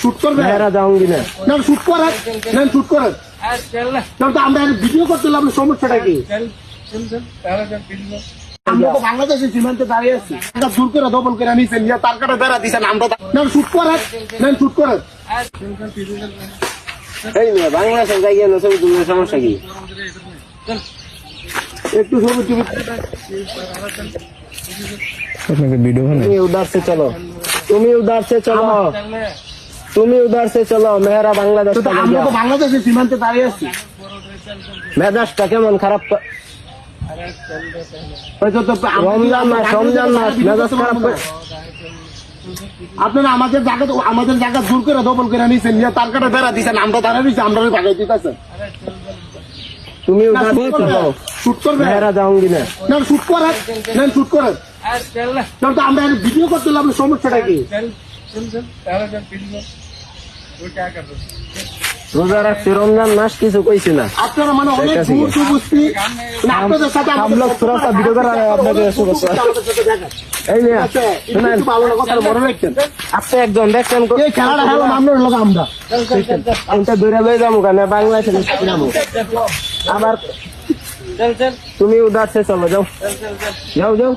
shoot করবে মেয়েরা যাওঙ্গি না না শুট করেন না শুট করেন না তো আমরা ভিডিও করতেলাম সমস্যাটা কি আমরা তো বাংলাদেশের সীমান্তে দাঁড়িয়ে আছি দূর করে দমন করে নিয়েছেন তার কাটা বেড়া দিচ্ছেন আমরা না শুট করেন না শুট করেন এই মেয়ে বাংলাদেশের জায়গায় না ছবি তুললে সমস্যা কি একটু ছবি টবি আপনাকে ভিডিও বানাই তুমি उधर से चलो তুমি उधर से चलो তুমি उधर से चलो মেয়েরা বাংলাদেশ তো আমরা তো বাংলাদেশের সীমান্তে দাঁড়িয়ে আছি মেজাজটা কেমন খারাপ হয়তো তো রমজান মাস মেজাজ খারাপ আপনারা আমাদের জায়গা দূর করে দমন করে নিয়েছেন তার কাটা বেড়া দিচ্ছেন আমরা দাঁড়িয়ে দিচ্ছি আমরা বাগাই দিতেছেন তুমি उधर से चलो শুট করবে মেয়েরা যাওঙ্গি না না শুট করেন না শুট করেন না তো আমরা ভিডিও করতেলাম সমস্যাটা কি রোজা রাখছি রমজান মাস কিছু কইছি না আপনারা মানে অনেক দূর বুঝছি আপনাদের সাথে हम लोग थोड़ा सा वीडियो करा रहे हैं আপনাদের শুভেচ্ছা এই নিয়ে শুনেন কথা মনে রাখছেন আপনি একজন দেখছেন এই খেলাটা খেলাম আপনার লোক আমরা এটা দূরে লয়ে যাবো কেন বাংলাদেশে যাবো আবার তুমি उधर से चलो जाओ जाओ जाओ